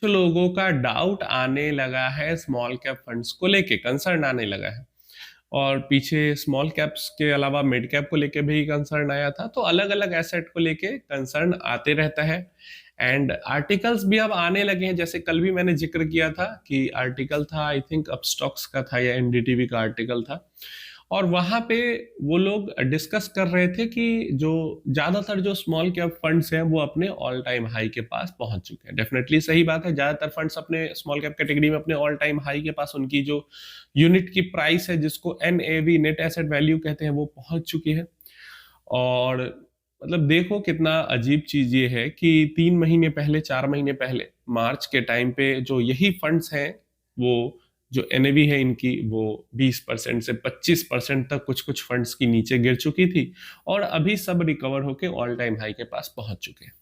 तो लोगों का डाउट आने लगा है, स्मॉल कैप फंड्स को लेके कंसर्न आने लगा है। और पीछे स्मॉल कैप्स के अलावा मिड कैप को लेके भी कंसर्न आया था, तो अलग अलग एसेट को लेके कंसर्न आते रहता है। एंड आर्टिकल्स भी अब आने लगे हैं, जैसे कल भी मैंने जिक्र किया था कि आर्टिकल था, आई थिंक अपस्टॉक्स का था या एनडीटीवी का आर्टिकल था। और वहां पे वो लोग डिस्कस कर रहे थे कि जो ज्यादातर जो स्मॉल कैप फंड्स हैं वो अपने ऑल टाइम हाई के पास पहुंच चुके हैं। डेफिनेटली सही बात है, ज्यादातर फंड्स अपने स्मॉल कैप कैटेगरी में अपने ऑल टाइम हाई के पास उनकी जो यूनिट की प्राइस है, जिसको एनएवी नेट एसेट वैल्यू कहते हैं, वो पहुंच चुकी है। और मतलब देखो कितना अजीब चीज ये है कि 3 महीने पहले, 4 महीने पहले, मार्च के टाइम पे जो यही फंड्स हैं, वो जो एनएवी है इनकी, वो 20% से 25% तक कुछ कुछ फंड्स की नीचे गिर चुकी थी। और अभी सब रिकवर होके ऑल टाइम हाई के पास पहुंच चुके हैं।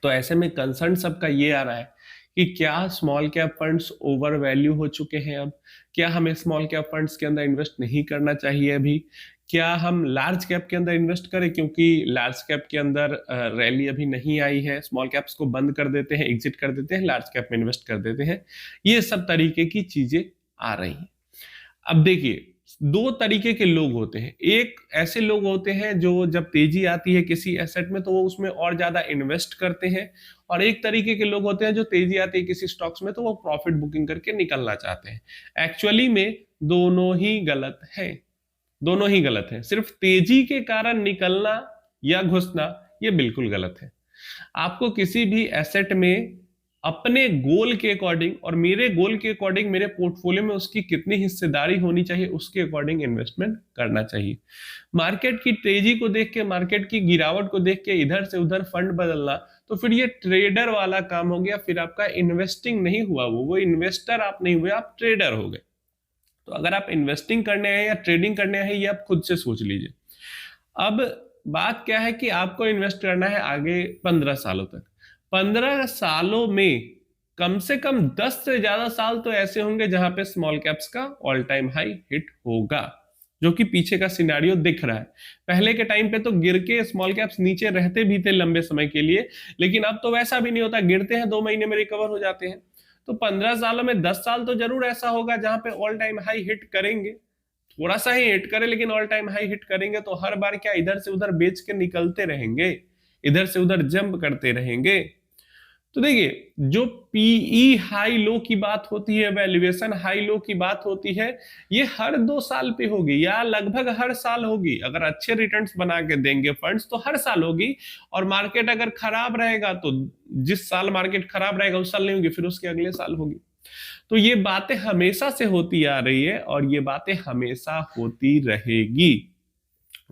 तो ऐसे में कंसर्न सबका ये आ रहा है कि क्या small cap funds over value हो चुके हैं अब? क्या हमें स्मॉल कैप फंड्स के अंदर इन्वेस्ट नहीं करना चाहिए अभी? क्या हम लार्ज कैप के अंदर इन्वेस्ट करें, क्योंकि लार्ज कैप के अंदर रैली अभी नहीं आई है, स्मॉल कैप्स को बंद कर देते हैं, एग्जिट कर देते हैं, लार्ज कैप में इन्वेस्ट कर देते हैं। ये सब तरीके की चीजें आ रही हैं। अब देखिए, दो तरीके के लोग होते हैं। एक ऐसे लोग होते हैं जो जब तेजी आती है किसी एसेट में तो वो उसमें और ज्यादा इन्वेस्ट करते हैं। और एक तरीके के लोग होते हैं जो तेजी आती है किसी स्टॉक्स में तो वो प्रॉफिट बुकिंग करके निकलना चाहते हैं। एक्चुअली में दोनों ही गलत है। दोनों ही गलत है। सिर्फ तेजी के कारण निकलना या घुसना, ये बिल्कुल गलत है। आपको किसी भी एसेट में अपने गोल के अकॉर्डिंग, और मेरे गोल के अकॉर्डिंग मेरे पोर्टफोलियो में उसकी कितनी हिस्सेदारी होनी चाहिए, उसके अकॉर्डिंग इन्वेस्टमेंट करना चाहिए। मार्केट की तेजी को देख के, मार्केट की गिरावट को देख के इधर से उधर फंड बदलना, तो फिर ये ट्रेडर वाला काम हो गया। फिर आपका इन्वेस्टिंग नहीं हुआ, वो इन्वेस्टर आप नहीं हुए, आप ट्रेडर हो गए। तो अगर आप इन्वेस्टिंग करने हैं या ट्रेडिंग करने हैं, ये आप खुद से सोच लीजिए। अब बात क्या है कि आपको इन्वेस्ट करना है आगे 15 सालों तक। 15 सालों में कम से कम 10 से ज्यादा साल तो ऐसे होंगे जहां पे स्मॉल कैप्स का ऑल टाइम हाई हिट होगा, जो कि पीछे का सिनारियो दिख रहा है। पहले के टाइम पे तो गिर के स्मॉल कैप्स नीचे रहते भी थे लंबे समय के लिए, लेकिन अब तो वैसा भी नहीं होता। गिरते हैं, 2 महीने में रिकवर हो जाते हैं। तो 15 सालों में 10 साल तो जरूर ऐसा होगा जहां पे ऑल टाइम हाई हिट करेंगे। थोड़ा सा ही हिट करे लेकिन ऑल टाइम हाई हिट करेंगे। तो हर बार क्या इधर से उधर बेच के निकलते रहेंगे, इधर से उधर जंप करते रहेंगे? तो देखिए, जो पीई हाई लो की बात होती है, वैल्यूएशन हाई लो की बात होती है, ये हर 2 साल पे होगी या लगभग हर साल होगी। अगर अच्छे रिटर्न्स बना के देंगे फंड्स तो हर साल होगी। और मार्केट अगर खराब रहेगा तो जिस साल मार्केट खराब रहेगा उस साल नहीं होगी, फिर उसके अगले साल होगी। तो ये बातें हमेशा से होती आ रही है और ये बातें हमेशा होती रहेगी।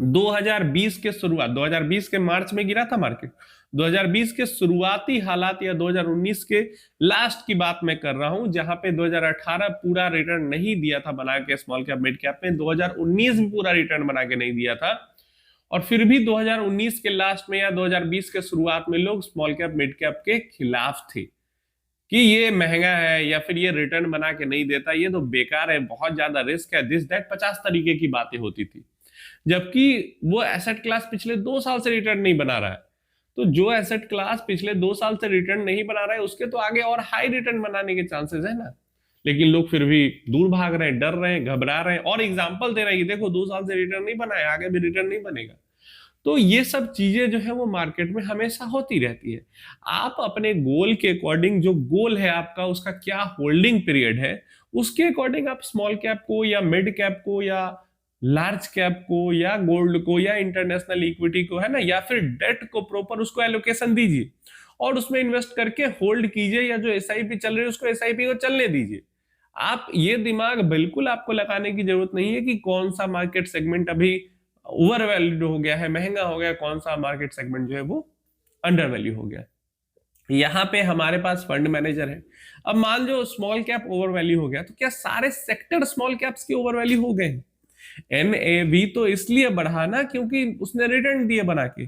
2020 के शुरुआत, 2020 के मार्च में गिरा था मार्केट। 2020 के शुरुआती हालात या 2019 के लास्ट की बात मैं कर रहा हूं, जहां पे 2018 पूरा रिटर्न नहीं दिया था बना के स्मॉल कैप मिड कैप में, 2019 भी पूरा रिटर्न बना के नहीं दिया था। और फिर भी 2019 के लास्ट में या 2020 के शुरुआत में लोग स्मॉल कैप मिड कैप के खिलाफ थे कि ये महंगा है या फिर ये रिटर्न बना के नहीं देता, ये तो बेकार है, बहुत ज्यादा रिस्क है, दिस दैट 50 तरीके की बातें होती थी। जबकि वो एसेट क्लास पिछले 2 साल से रिटर्न नहीं बना रहा है। तो जो एसेट क्लास पिछले 2 साल से रिटर्न नहीं बना रहा है उसके तो आगे और हाई रिटर्न बनाने के चांसेस है ना। लेकिन लोग फिर भी दूर भाग रहे हैं, डर रहे हैं, घबरा रहे हैं और एग्जाम्पल दे रहे हैं, देखो 2 साल से रिटर्न नहीं बना है, आगे भी रिटर्न नहीं बनेगा। तो ये सब चीजें जो है वो मार्केट में हमेशा होती रहती है। आप अपने गोल के अकॉर्डिंग, जो गोल है आपका उसका क्या होल्डिंग पीरियड है, उसके अकॉर्डिंग आप स्मॉल कैप को या मिड कैप को या लार्ज कैप को या गोल्ड को या इंटरनेशनल इक्विटी को, है ना, या फिर डेट को प्रॉपर उसको एलोकेशन दीजिए और उसमें इन्वेस्ट करके होल्ड कीजिए, या जो एसआईपी चल रही है उसको एसआईपी को चलने दीजिए। आप ये दिमाग बिल्कुल आपको लगाने की जरूरत नहीं है कि कौन सा मार्केट सेगमेंट अभी ओवर वैल्यूड हो गया है, महंगा हो गया, कौन सा मार्केट सेगमेंट जो है वो अंडर वैल्यू हो गया। यहाँ पे हमारे पास फंड मैनेजर है। अब मान लो स्मॉल कैप ओवर वैल्यू हो गया, तो क्या सारे सेक्टर स्मॉल कैप्स के ओवर वैल्यू हो गए? एनएवी तो इसलिए बढ़ा ना क्योंकि उसने रिटर्न दिए बना के।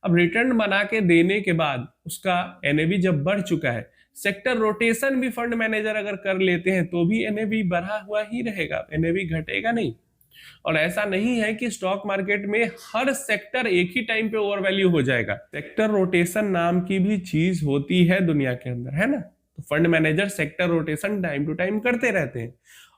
अब रिटर्न बना के देने के बाद उसका एनएवी जब बढ़ चुका है, सेक्टर रोटेशन भी फंड मैनेजर अगर कर लेते हैं तो भी एनएवी बढ़ा हुआ ही रहेगा, एनएवी घटेगा नहीं। और ऐसा नहीं है कि स्टॉक मार्केट में हर सेक्टर एक ही टाइम पे ओवर वैल्यू हो जाएगा। सेक्टर रोटेशन नाम की भी चीज होती है दुनिया के अंदर, है ना। तो fund manager sector rotation time to time करते रहते हैं,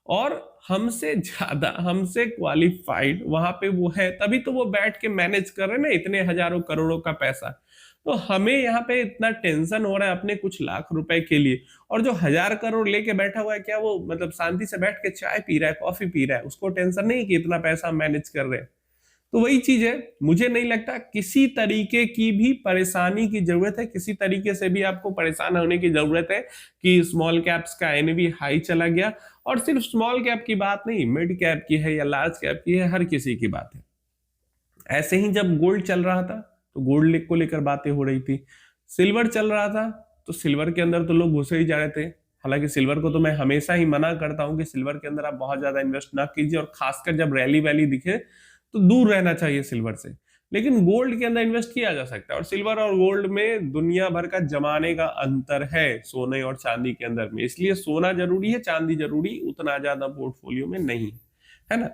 और हमसे ज्यादा, हमसे क्वालिफाइड वहां पे वो है, तभी तो वो बैठ के मैनेज कर रहे हैं ना इतने हजारों करोड़ों का पैसा। तो हमें यहाँ पे इतना टेंशन हो रहा है अपने कुछ लाख रुपए के लिए, और जो 1,000 करोड़ लेके बैठा हुआ है, क्या वो मतलब शांति से बैठ के चाय पी रहा है, कॉफी पी रहा है? उसको टेंशन नहीं कि इतना पैसा मैनेज कर रहे हैं। तो वही चीज है, मुझे नहीं लगता किसी तरीके की भी परेशानी की जरूरत है, किसी तरीके से भी आपको परेशान होने की जरूरत है कि स्मॉल कैप्स का एनएवी हाई चला गया। और सिर्फ स्मॉल कैप की बात नहीं, मिड कैप की है या लार्ज कैप की है, हर किसी की बात है। ऐसे ही जब गोल्ड चल रहा था तो गोल्ड को लेकर बातें हो रही थी, सिल्वर चल रहा था तो सिल्वर के अंदर तो लोग घुसे ही जा रहे थे। हालांकि सिल्वर को तो मैं हमेशा ही मना करता हूं कि सिल्वर के अंदर आप बहुत ज्यादा इन्वेस्ट ना कीजिए, और खासकर जब रैली वैली दिखे तो दूर रहना चाहिए सिल्वर से। लेकिन गोल्ड के अंदर इन्वेस्ट किया जा सकता है, और सिल्वर और गोल्ड में दुनिया भर का जमाने का अंतर है सोने और चांदी के अंदर में, इसलिए सोना जरूरी है, चांदी जरूरी उतना ज्यादा पोर्टफोलियो में नहीं, है ना।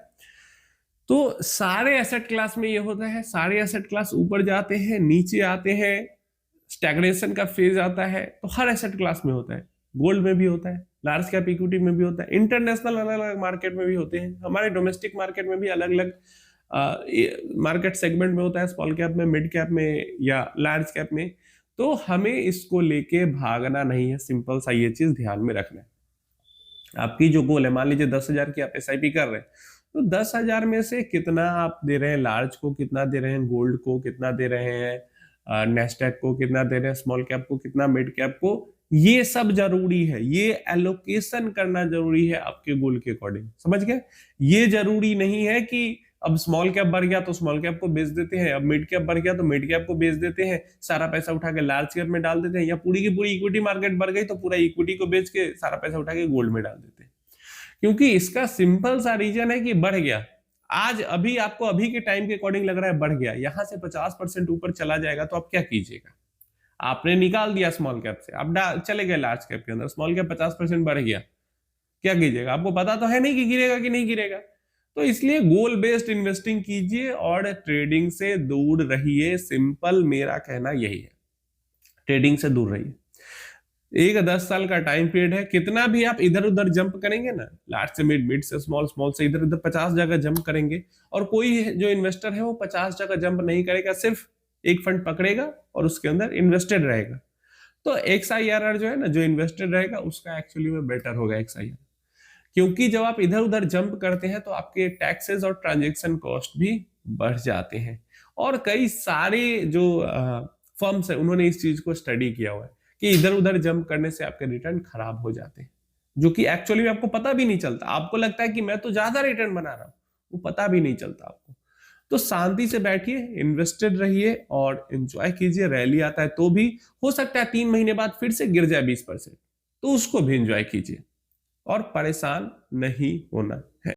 तो सारे एसेट क्लास में ये होता है, सारे एसेट क्लास ऊपर जाते हैं, नीचे आते हैं, स्टैग्नेशन का फेज आता है, तो हर एसेट क्लास में होता है। गोल्ड में भी होता है, लार्ज कैप इक्विटी में भी होता है, इंटरनेशनल अलग अलग मार्केट में भी होते हैं, हमारे डोमेस्टिक मार्केट में भी अलग अलग मार्केट सेगमेंट में होता है, स्मॉल कैप में, मिड कैप में या लार्ज कैप में। तो हमें इसको लेके भागना नहीं है, सिंपल सा ये चीज ध्यान में रखना है। आपकी जो गोल है, मान लीजिए 10,000 की आप एसआईपी कर रहे हैं, तो 10,000 में से कितना आप दे रहे हैं लार्ज को, कितना दे रहे हैं गोल्ड को, कितना दे रहे हैं नेस्डैक को, कितना दे रहे हैं स्मॉल कैप को, कितना मिड कैप को, ये सब जरूरी है। ये एलोकेशन करना जरूरी है आपके गोल के अकॉर्डिंग, समझ गए। ये जरूरी नहीं है कि अब स्मॉल कैप बढ़ गया तो स्मॉल कैप को बेच देते हैं, अब मिड कैप बढ़ गया तो मिड कैप को बेच देते हैं, सारा पैसा उठा के लार्ज कैप में डाल देते हैं, या पूरी की पूरी इक्विटी मार्केट बढ़ गई तो पूरा इक्विटी को बेच के सारा पैसा उठा के गोल्ड में डाल देते हैं। क्योंकि इसका सिंपल सा रीजन है कि बढ़ गया, आज अभी आपको अभी के टाइम के अकॉर्डिंग लग रहा है बढ़ गया, यहां से 50% ऊपर चला जाएगा तो आप क्या कीजिएगा? आपने निकाल दिया स्मॉल कैप से, आप चले गए लार्ज कैप के अंदर, स्मॉल कैप 50% बढ़ गया, क्या कीजिएगा? आपको पता तो है नहीं कि गिरेगा कि नहीं गिरेगा। तो इसलिए गोल बेस्ड इन्वेस्टिंग कीजिए और ट्रेडिंग से दूर रहिए, सिंपल मेरा कहना यही है, ट्रेडिंग से दूर रहिए। एक 10 साल का टाइम पीरियड है, कितना भी आप इधर उधर जंप करेंगे ना, लार्ज से मिड, मिड से स्मॉल, स्मॉल से इधर उधर 50 जगह जंप करेंगे, और कोई जो इन्वेस्टर है वो 50 जगह जंप नहीं करेगा, सिर्फ एक फंड पकड़ेगा और उसके अंदर इन्वेस्टेड रहेगा। तो XIRR जो है ना, जो इन्वेस्टेड रहेगा उसका एक्चुअली में बेटर होगा XIRR, क्योंकि जब आप इधर उधर जंप करते हैं तो आपके टैक्सेस और ट्रांजेक्शन कॉस्ट भी बढ़ जाते हैं। और कई सारे जो फर्म्स है उन्होंने इस चीज को स्टडी किया हुआ है कि इधर उधर जंप करने से आपके रिटर्न खराब हो जाते हैं, जो कि एक्चुअली में आपको पता भी नहीं चलता। आपको लगता है कि मैं तो ज्यादा रिटर्न बना रहा हूं, वो पता भी नहीं चलता आपको। तो शांति से बैठिए, इन्वेस्टेड रहिए और एंजॉय कीजिए। रैली आता है तो भी हो सकता है 3 महीने बाद फिर से गिर जाए 20%, तो उसको भी एंजॉय कीजिए और परेशान नहीं होना है।